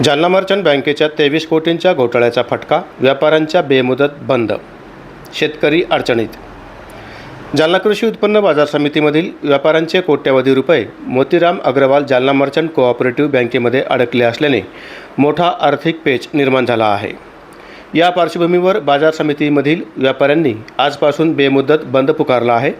Jalna merchant बँकेच्या 23 कोटींच्या घोटाळ्याचा फटका, व्यापाऱ्यांच्या बेमुदत बंद, शेतकरी अडचणीत। जालना कृषी उत्पन्न बाजार समितीमधील व्यापाऱ्यांचे कोट्यवधी रुपये मोतीराम अग्रवाल जालना मर्चंट कोऑपरेटिव्ह बँकेमध्ये अडकले असल्याने मोठा आर्थिक पेच निर्माण झाला आहे। या पार्श्वभूमीवर बाजार समितीमधील व्यापाऱ्यांनी आजपासून बेमुदत बंद पुकारला आहे।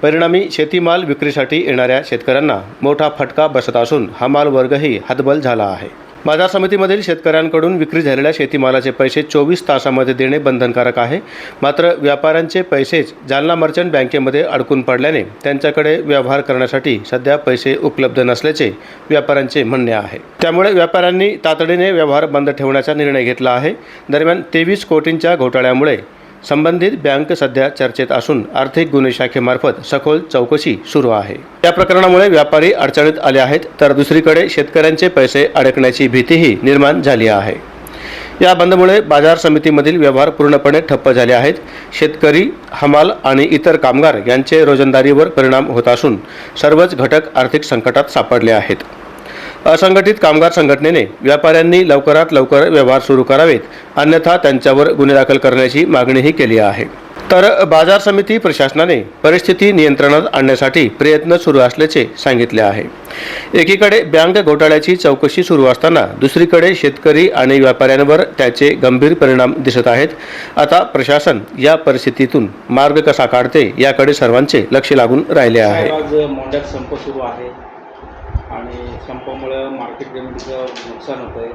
परिणामी शेतीमाल विक्रीसाठी येणाऱ्या शेतकऱ्यांना मोठा फटका बसत असून हमाल वर्गही हतबल झाला आहे। बाजार समितीमधील शेतकऱ्यांकडून विक्री झालेल्या शेतीमालाचे पैसे 24 तासांमध्ये देणे बंधनकारक आहे। मात्र व्यापाऱ्यांचे पैसेच जालना मर्चंट बँकेमध्ये अडकून पडल्याने त्यांच्याकडे व्यवहार करण्यासाठी सध्या पैसे उपलब्ध नसल्याचे व्यापाऱ्यांचे म्हणणे आहे। त्यामुळे व्यापाऱ्यांनी तातडीने व्यवहार बंद ठेवण्याचा निर्णय घेतला आहे। दरम्यान 23 कोटींच्या घोटाळ्यामुळे संबंधित बँक सध्या चर्चेत असून आर्थिक गुन्हे शाखेमार्फत सखोल चौकशी सुरू आहे। या प्रकरणामुळे व्यापारी अडचणीत आले आहेत, तर दुसरीकडे शेतकऱ्यांचे पैसे अडकण्याची भीतीही निर्माण झाली आहे। या बंदमुळे बाजार समितीमधील व्यवहार पूर्णपणे ठप्प झाले आहेत। शेतकरी, हमाल आणि इतर कामगार यांचे रोजंदारीवर परिणाम होत असून सर्वच घटक आर्थिक संकटात सापडले आहेत। असंघटित कामगार संघटनेने व्यापाऱ्यांनी लवकरात लवकर व्यवहार सुरू करावेत, अन्यथा त्यांच्यावर गुन्हे दाखल करण्याची मागणीही केली आहे। तर बाजार समिती प्रशासनाने परिस्थिती नियंत्रणात आणण्यासाठी प्रयत्न सुरू असल्याचे सांगितले आहे। एकीकडे बँक घोटाळ्याची चौकशी सुरू असताना दुसरीकडे शेतकरी आणि व्यापाऱ्यांवर त्याचे गंभीर परिणाम दिसत आहेत। आता प्रशासन या परिस्थितीतून मार्ग कसा काढते याकडे सर्वांचे लक्ष लागून राहिले आहे। आज मोंढ्यात संप सुरू आहे आणि संपामुळे मार्केट कमिटीचं नुकसान होतं आहे,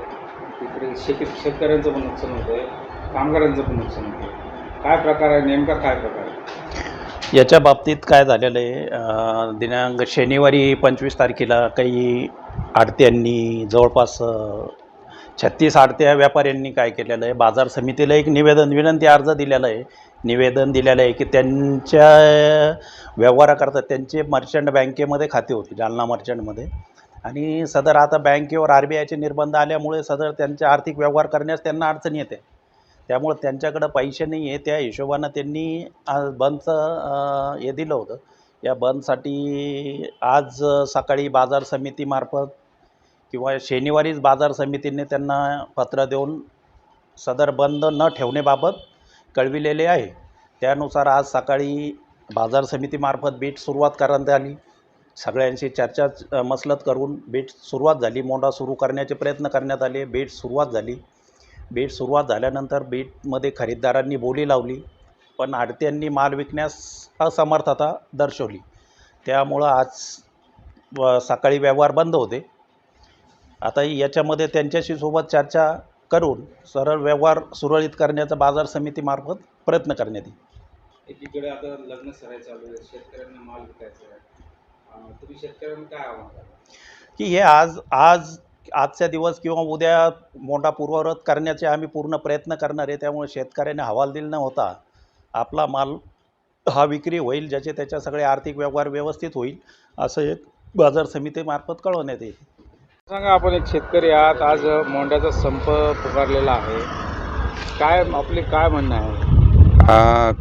तिकडे शेतकऱ्यांचं पण नुकसान होतं आहे, कामगारांचं पण नुकसान होतं आहे। काय प्रकार आहे, नेमका काय प्रकार आहे याच्या बाबतीत? काय झालेलं आहे, दिनांक शनिवारी 25 तारखेला काही आडत्यांनी जवळपास 36 आडत्या व्यापाऱ्यांनी काय केलेलं आहे, बाजार समितीला एक विनंती अर्ज दिलेला आहे। निवेदन दिलेलं आहे की त्यांच्या व्यवहाराकरता त्यांचे मर्चंट बँकेमध्ये खाते होते, जालना मर्चंटमध्ये, आणि सदर आता बँकेवर RBIचे निर्बंध आल्यामुळे सदर त्यांचे आर्थिक व्यवहार करण्यास त्यांना अडचण येते। त्यामुळे त्यांच्याकडं पैसे नाही आहे, त्या हिशोबानं त्यांनी बंदचं हे दिलं होतं। या बंदसाठी आज सकाळी बाजार समितीमार्फत किंवा शनिवारीच बाजार समितीने त्यांना पत्र देऊन सदर बंद न ठेवण्याबाबत कळविलेले आहे। त्यानुसार आज सकाळी बाजार समितीमार्फत बीट सुरुवात करण्यात आली। सगळ्यांशी चर्चा मसलत करून बीट सुरुवात झाली। मोंढा सुरू करण्याचे प्रयत्न करण्यात आले। बीट सुरुवात झाली। बीट सुरुवात झाल्यानंतर बीटमध्ये खरीददारांनी बोली लावली, पण आडत्यांनी माल विकण्यास असमर्थता दर्शवली। त्यामुळं आज सकाळी व्यवहार बंद होते। आता याच्यामध्ये त्यांच्याशी सोबत चर्चा करून सरळ व्यवहार सुरळीत करण्याचा बाजार समितीमार्फत प्रयत्न करण्यात येईल। एकीकडे आता लग्न सराई चालू आहे, शेतकऱ्यांना माल विकायचा आहे, तुम्ही शेतकऱ्यांना काय आव्हान कराल की हे आजच्या दिवस किंवा उद्या मोठा पूर्ववत करण्याचे आम्ही पूर्ण प्रयत्न करणार आहे। त्यामुळे शेतकऱ्याने हवालदिल न होता आपला माल हा विक्री होईल, ज्याचे त्याच्या सगळे आर्थिक व्यवहार व्यवस्थित होईल, असं एक बाजार समितीमार्फत कळवण्यात येईल। सांगा, आपण एक शेतकरी आहात, आज मोंढ्याचा संप पुकारलेला आहे, काय आपले काय म्हणणं आहे?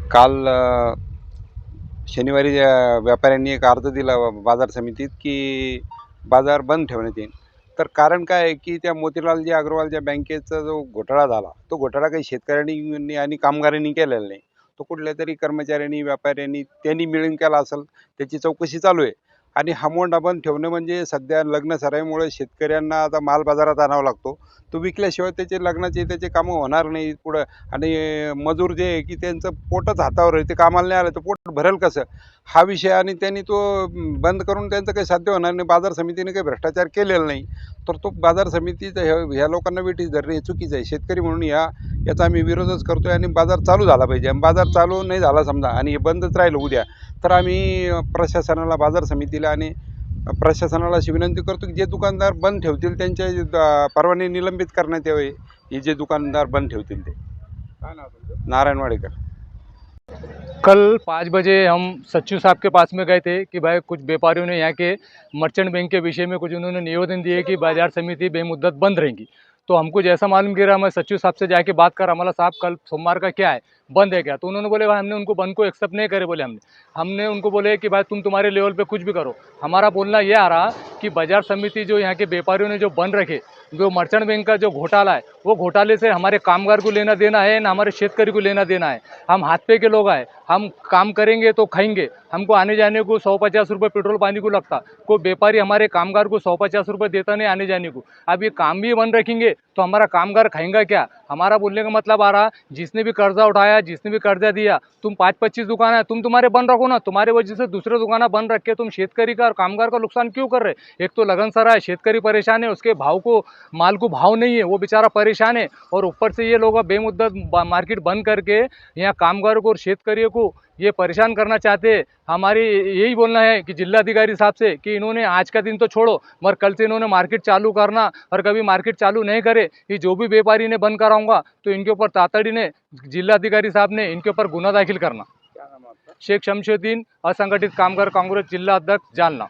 काल शनिवारी व्यापाऱ्यांनी एक अर्ज दिला बाजार समितीत की बाजार बंद ठेवण्यात येईल। तर कारण काय आहे की त्या मोतीलालजी अग्रवालच्या बँकेचा जो घोटाळा झाला, तो घोटाळा काही शेतकऱ्यांनी आणि कामगारांनी केलेला नाही, तो कुठल्या तरी कर्मचाऱ्यांनी व्यापाऱ्यांनी त्यांनी मिळून केला असेल। त्याची चौकशी चालू आहे। आणि हा मोंढा बंद ठेवणं म्हणजे सध्या लग्न सराईमुळे शेतकऱ्यांना आता माल बाजारात आणावा लागतो, तो विकल्याशिवाय त्याचे लग्नाचे त्याचे कामं होणार नाही पुढं। आणि मजूर जे आहे की त्यांचं पोटच हातावर आहे, ते कामाला नाही आलं तर पोट भरेल कसं, हा विषय। आणि त्यांनी तो बंद करून त्यांचं काही साध्य होणार नाही। बाजार समितीने काही भ्रष्टाचार केलेला नाही, तर तो बाजार समितीचा ह्या लोकांना वेठीस धरणे हे चुकीचं आहे। शेतकरी म्हणून याचा आम्ही विरोधच करतो आहे। आणि बाजार चालू झाला पाहिजे। आणि बाजार चालू नाही झाला समजा आणि हे बंदच राहिलं उद्या, तर आम्ही प्रशासनाला, बाजार समितीला आणि प्रशासनाला अशी विनंती करतो की जे दुकानदार बंद ठेवतील त्यांच्या परवाने निलंबित करण्यात यावे। हे जे दुकानदार बंद ठेवतील ते। काय नाव तुमचं? नारायण वाडेकर। कल 5 बजे हम सचिव साहब के पास में गए थे कि भाई कुछ व्यापारियों ने यहाँ के मर्चेंट बैंक के विषय में कुछ उन्होंने निवेदन दिए कि बाजार समिति बेमुद्दत बंद रहेंगी। तो हमको जैसा मालूम गिरा, मैं सचिव साहब से जाके बात कर, हमारा साहब कल सोमवार का क्या है, बंद है क्या? तो उन्होंने बोले भाई हमने उनको बंद को एक्सेप्ट नहीं करे। बोले हमने उनको बोले कि भाई तुम तुम्हारे लेवल पे कुछ भी करो। हमारा बोलना ये आ रहा कि बाजार समिति जो यहाँ के व्यापारियों ने जो बंद रखे जो मर्चेंट बैंक का जो घोटाला है वो घोटाले से हमारे कामगार को लेना देना है ना हमारे शेतकरी को लेना देना है। हम हाथ पे के लोग हैं, हम काम करेंगे तो खाएंगे। हमको आने जाने को 150 रुपये पेट्रोल पानी को लगता, कोई व्यापारी हमारे कामगार को 150 रुपये देता नहीं आने जाने को। अब ये काम भी बंद रखेंगे तो हमारा कामगार खाएंगा क्या? हमारा बोलने का मतलब आ रहा, जिसने भी कर्जा उठाया, जिसने भी कर्जा दिया, तुम 5-25 दुकान है, तुम तुम्हारे बंद रखो ना। तुम्हारे वजह से दूसरे दुकान बंद रख के तुम शेतकरी का और कामगार का नुकसान क्यों कर रहे? एक तो लगन सरा है, शेतकरी परेशान है, उसके भाव को माल को भाव नहीं है, वो बेचारा परेशान है। और ऊपर से ये लोग बेमुद्दत मार्केट बंद करके यहाँ कामगारों को और शेतकरियों को ये परेशान करना चाहते हैं। हमारी यही बोलना है कि जिलाधिकारी साहब से कि इन्होंने आज का दिन तो छोड़ो, मगर कल से इन्होंने मार्केट चालू करना, और कभी मार्केट चालू नहीं करे कि जो भी व्यापारी ने बंद कराऊंगा तो इनके ऊपर तातड़ी ने जिलाधिकारी साहब ने इनके ऊपर गुना दाखिल करना। क्या नाम है आपका? शेख शमशुद्दीन, असंगठित कामगार कांग्रेस जिला अध्यक्ष, जालना।